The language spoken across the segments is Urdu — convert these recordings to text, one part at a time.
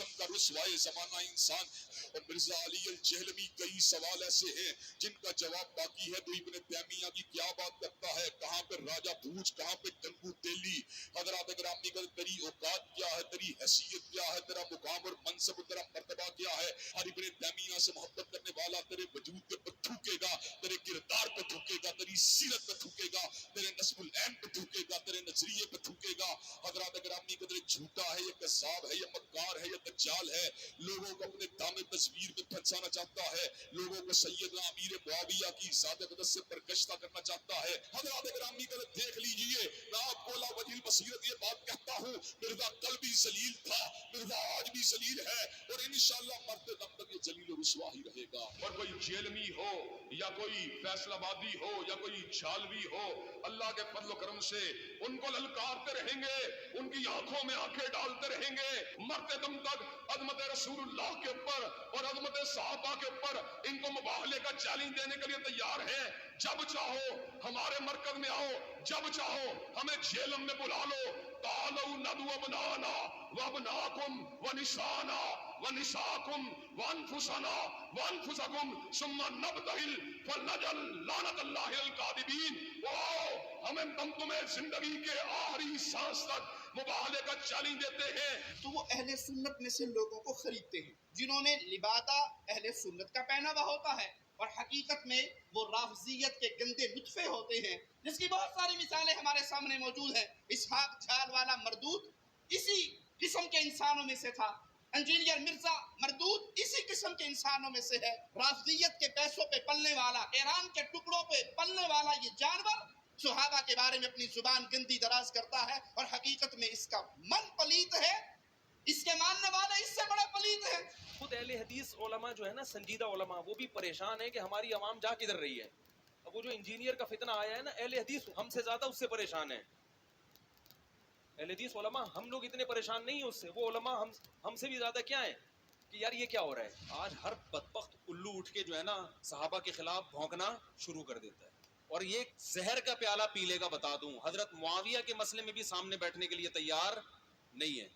قسم کا رسوائے زمانہ انسان. اور مرزا علی الجہلمی کئی سوال ایسے ہیں جن کا جواب باقی ہے. تو ابن تیمیہ کی کیا بات کرتا ہے, کہاں پہ راجہ بھوج, کہاں پہ گنگو تیلی. حضرات گرامی کا تیری اوقات کیا ہے, تیری حیثیت کیا ہے, تیرا مقام اور منصب, تیرا مرتبہ کیا ہے. اور ابن تیمیہ سے محبت کرنے والا تیرے وجود کے پر تھوکے گا, تیرے کردار پہ تھوکے گا, تیری سیرت پہ تھوکے گا, تیرے نسب العین پہ تھوکے گا, تیرے نظریے پہ تھوکے گا. حضرات گرامی کا جھوٹا ہے, یہ کذاب ہے, یہ مکار ہے, یہ دجال ہے. لوگوں کو اپنے دام تصویر میں پھنسانا چاہتا ہے, لوگوں کو سیدنا امیر معاویہ کی ذات اقدس سے برگشتہ کرنا چاہتا ہے. حضرات گرامی کا دیکھ لیجئے, میں آپ کو لا وجہ البصیرت یہ بات کہتا ہوں, مرزا کل بھی ذلیل تھا, مرزا آج بھی ذلیل ہے, اور انشاءاللہ مرتے دم تک یہ ذلیل و رسوا ہی رہے گا. اور کوئی جیلمی ہو یا کوئی فیصل آبادی ہو یا کوئی چھالوی ہو, اللہ کے فضل و کرم سے ان کو للکارتے رہیں گے, ان کی آنکھوں میں آنکھیں ڈالتے رہیں گے, مرتے دم تک عظمت رسول اللہ کے اوپر اور عظمت صحابہ کے اوپر ان کو مباہلے کا چیلنج دینے کے لیے تیار ہیں. جب چاہو ہمارے مرکز میں آؤ, جب چاہو ہمیں جیلم میں بلا لو. تعالوا ندعو ابناءنا وابناءکم ونساءنا ونساءکم وانفسنا وانفسکم ثم نبتہل فلنجعل لعنت اللہ الکاذبین. ہمیں ہم تمہیں زندگی کے آخری سانس تک مباہلے کا چیلنج دیتے ہیں. تو وہ اہل سنت میں سے لوگوں کو خریدتے ہیں جنہوں نے لبادہ اہل سنت کا پہنا ہوا ہوتا ہے, اور حقیقت میں وہ رافضیت کے گندے نطفے ہوتے ہیں, جس کی بہت ساری مثالیں ہمارے سامنے موجود ہیں. اسحاق جھال والا مردود اسی قسم کے انسانوں میں سے تھا, انجینئر مرزا مردود اسی قسم کے انسانوں میں سے ہے. رافضیت کے پیسوں پہ پلنے والا, ایران کے ٹکڑوں پہ پلنے والا یہ جانور صحابہ کے بارے میں اپنی زبان گندی دراز کرتا ہے, اور حقیقت میں اس کا من پلیت ہے, اس کے ماننے والے اس سے بڑے پلیت ہیں. خود اہل حدیث علماء جو ہے نا, سنجیدہ علماء, وہ بھی پریشان ہے کہ ہماری عوام جا کدھر رہی ہے. اب وہ جو انجینئر کا فتنہ آیا ہے نا, اہل حدیث ہم سے زیادہ اس سے پریشان ہے. اہل حدیث علماء, ہم لوگ اتنے پریشان نہیں ہیں اس سے, وہ علماء ہم سے بھی زیادہ کیا ہیں کہ یار یہ کیا ہو رہا ہے. آج ہر بدبخت الو اٹھ کے جو ہے نا صحابہ کے خلاف بھونکنا شروع کر دیتا ہے, اور یہ زہر کا پیالہ پی لے گا. بتا دوں, حضرت معاویہ کے مسئلے میں بھی سامنے بیٹھنے کے لیے تیار نہیں ہے.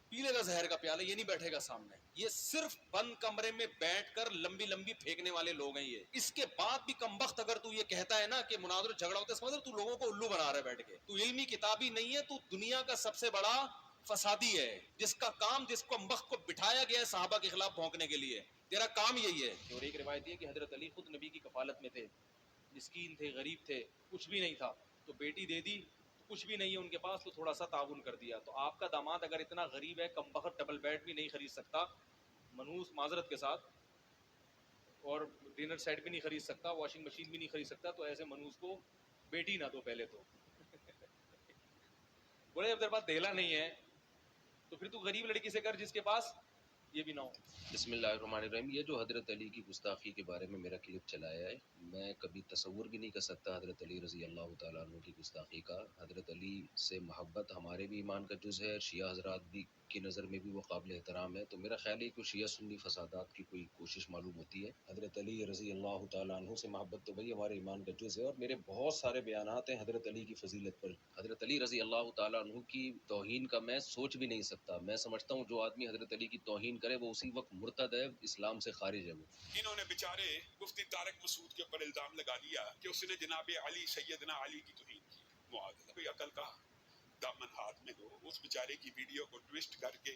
پی لے گا زہر کا پیالہ, یہ نہیں بیٹھے گا سامنے. یہ صرف بند کمرے میں بیٹھ کر لمبی لمبی پھینکنے والے لوگ ہیں یہ. اس کے بعد بھی کمبخت اگر تو یہ کہتا ہے نا کہ مناظر جھگڑا ہوتا ہے, سمجھ تو لوگوں کو الو بنا رہا ہے بیٹھ کے. تو علمی کتابی نہیں ہے, تو دنیا کا سب سے بڑا فسادی ہے, جس کا کام, جس کو کمبخت کو بٹھایا گیا ہے صحابہ کے خلاف بھونکنے کے لیے, تیرا کام یہی ہے. اور ایک روایت یہ کہ حضرت علی خود نبی کی کفالت میں تھے, مسکین تھے, غریب تھے, کچھ بھی نہیں تھا, تو بیٹی دے دی, کچھ بھی نہیں ہے ان کے پاس, تو تھوڑا سا تعاون کر دیا. تو آپ کا داماد اگر اتنا غریب ہے, کم بخت ڈبل بیڈ بھی نہیں خرید سکتا, منحوس معذرت کے ساتھ, اور ڈنر سیٹ بھی نہیں خرید سکتا, واشنگ مشین بھی نہیں خرید سکتا, تو ایسے منحوس کو بیٹی نہ دو پہلے تو. بولے جب تیرے پاس دہلا نہیں ہے تو پھر تو غریب لڑکی سے کر جس کے پاس یہ بھی نہ ہو. بسم اللہ الرحمن الرحیم. یہ جو حضرت علی کی گستاخی کے بارے میں میرا کلپ چلایا ہے, میں کبھی تصور بھی نہیں کر سکتا حضرت علی رضی اللہ تعالیٰ عنہ کی گستاخی کا. حضرت علی سے محبت ہمارے بھی ایمان کا جز ہے, شیعہ حضرات بھی کی نظر میں بھی وہ قابل احترام ہے. تو میرا خیال ہے کہ شیعہ سنی فسادات کی کوئی کوشش معلوم ہوتی ہے. حضرت علی رضی اللہ تعالیٰ عنہ سے محبت تو بھائی ہمارے ایمان کا جز ہے, اور میرے بہت سارے بیانات ہیں حضرت علی کی فضیلت پر. حضرت علی رضی اللہ تعالیٰ عنہ کی توہین کا میں سوچ بھی نہیں سکتا. میں سمجھتا ہوں جو آدمی حضرت علی کی توہین کرے وہ اسی وقت مرتد ہے, اسلام سے خارج ہے. وہ انہوں نے بیچارے مفتی طارق مسعود کے اوپر الزام لگا دیا کہ اس نے جناب علی, سیدنا علی کی توہین کی. معاذ کوئی عقل کا دامن ہاتھ میں ہو, اس بیچارے کی ویڈیو کو ٹویسٹ کر کے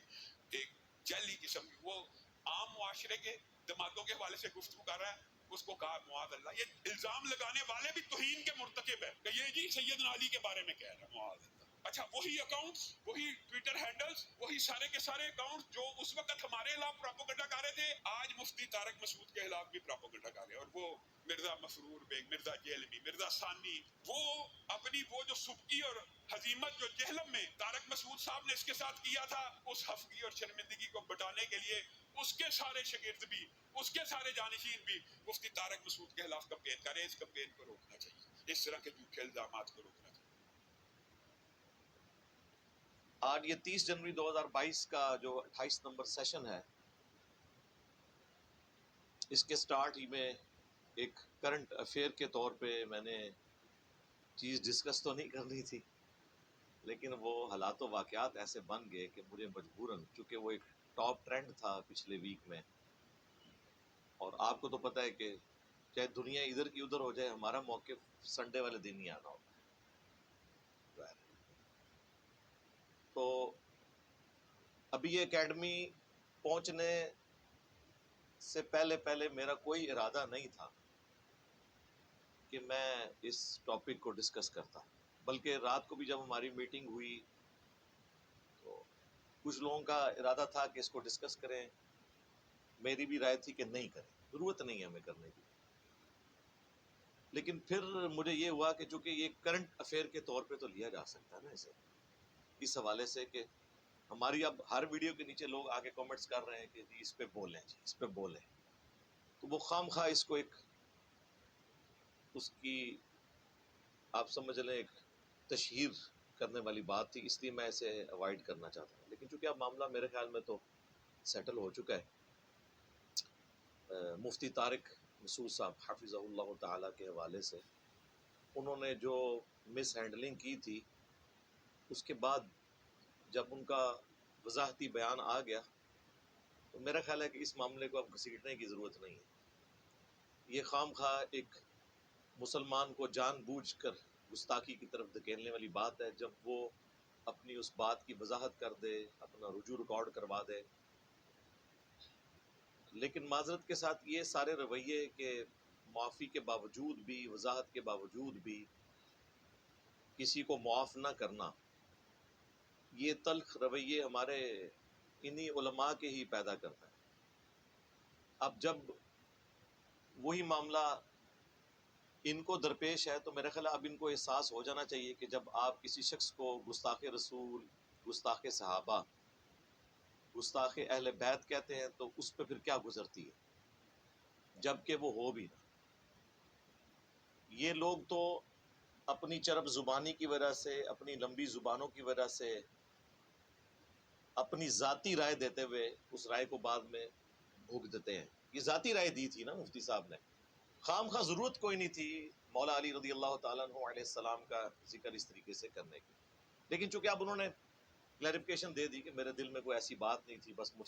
ایک جعلی قسم کی, وہ عام معاشرے کے دماغوں کے حوالے سے گفتگو کر رہا ہے, اس کو کہا معاذ اللہ. یہ الزام لگانے والے بھی توہین کے مرتکب ہے کہ یہ جی سیدنا علی کے بارے میں کہہ رہا ہے. معاذ اللہ. اچھا, وہی اکاؤنٹس, وہی ٹویٹر ہینڈلز, وہی سارے کے سارے اکاؤنٹ جو اس وقت ہمارے خلاف پراپوگنڈا کر رہے تھے, آج مفتی طارق مسعود کے خلاف بھی پراپوگنڈا کر رہے ہیں. اور وہ مرزا مسرور بیگ, مرزا جیلمی, مرزا ثانی, وہ اپنی وہ جو سبکی اور ہزیمت جو جہلم میں طارق مسعود صاحب نے اس کے ساتھ کیا تھا, اس خفگی اور شرمندگی کو بٹانے کے لیے اس کے سارے شاگرد بھی, اس کے سارے جانشین بھی مفتی طارق مسعود کے خلاف کمپین کریں. اس کمپین کو روکنا چاہیے, اس طرح کے جھوٹے الزامات کو روکنا چاہیے. آج یہ 30 جنوری 2022 کا جو 28 نمبر سیشن ہے, اس کے سٹارٹ ہی میں ایک کرنٹ افیئر کے طور پہ میں نے چیز ڈسکس تو نہیں کرنی تھی, لیکن وہ حالات و واقعات ایسے بن گئے کہ مجھے مجبوراً, چونکہ وہ ایک ٹاپ ٹرینڈ تھا پچھلے ویک میں، اور آپ کو تو پتہ ہے کہ چاہے دنیا ادھر کی ادھر ہو جائے، ہمارا موقف سنڈے والے دن ہی آنا ہوتا ہے۔ تو ابھی یہ اکیڈمی پہنچنے سے پہلے میرا کوئی ارادہ نہیں تھا کہ میں اس ٹاپک کو ڈسکس کرتا، بلکہ رات کو بھی جب ہماری میٹنگ ہوئی تو کچھ لوگوں کا ارادہ تھا کہ اس کو ڈسکس کریں، میری بھی رائے تھی کہ نہیں کریں، ضرورت نہیں ہے ہمیں کرنے کی۔ لیکن پھر مجھے یہ ہوا کہ چونکہ یہ کرنٹ افیئر کے طور پہ تو لیا جا سکتا ہے نا اسے، اس حوالے سے کہ ہماری اب ہر ویڈیو کے نیچے لوگ آگے کامنٹس کر رہے ہیں کہ جی اس پہ بولیں، جی اس پہ بولیں، تو وہ خام خواہ اس کو ایک اس کی آپ سمجھ لیں ایک تشہیر کرنے والی بات تھی، اس لیے میں اسے اوائڈ کرنا چاہتا ہوں۔ لیکن چونکہ اب معاملہ میرے خیال میں تو سیٹل ہو چکا ہے، مفتی طارق مسعود صاحب حافظہ اللہ تعالیٰ کے حوالے سے انہوں نے جو مس ہینڈلنگ کی تھی، اس کے بعد جب ان کا وضاحتی بیان آ گیا تو میرا خیال ہے کہ اس معاملے کو اب گھسیٹنے کی ضرورت نہیں ہے۔ یہ خام خواہ ایک مسلمان کو جان بوجھ کر گستاخی کی طرف دھکیلنے والی بات ہے، جب وہ اپنی اس بات کی وضاحت کر دے، اپنا رجوع ریکارڈ کروا دے۔ لیکن معذرت کے ساتھ یہ سارے رویے کہ معافی کے باوجود بھی، وضاحت کے باوجود بھی کسی کو معاف نہ کرنا، یہ تلخ رویے ہمارے انہی علماء کے ہی پیدا کرتا ہے۔ اب جب وہی معاملہ ان کو درپیش ہے تو میرا خیال ہے اب ان کو احساس ہو جانا چاہیے کہ جب آپ کسی شخص کو گستاخ رسول، گستاخ صحابہ، گستاخ اہل بیت کہتے ہیں تو اس پہ پھر کیا گزرتی ہے، جبکہ وہ ہو بھی نہ۔ یہ لوگ تو اپنی چرب زبانی کی وجہ سے، اپنی لمبی زبانوں کی وجہ سے، اپنی ذاتی رائے دیتے ہوئے اس رائے کو بعد میں بھوگ دیتے ہیں۔ یہ ذاتی رائے دی تھی نا مفتی صاحب نے، خام خواہ ضرورت کوئی نہیں تھی مولا علی رضی اللہ تعالیٰ عنہ علیہ السلام کا ذکر اس طریقے سے کرنے کی۔ لیکن چونکہ اب انہوں نے کلیریفیکیشن دے دی کہ میرے دل میں کوئی ایسی بات نہیں تھی، بس مجھ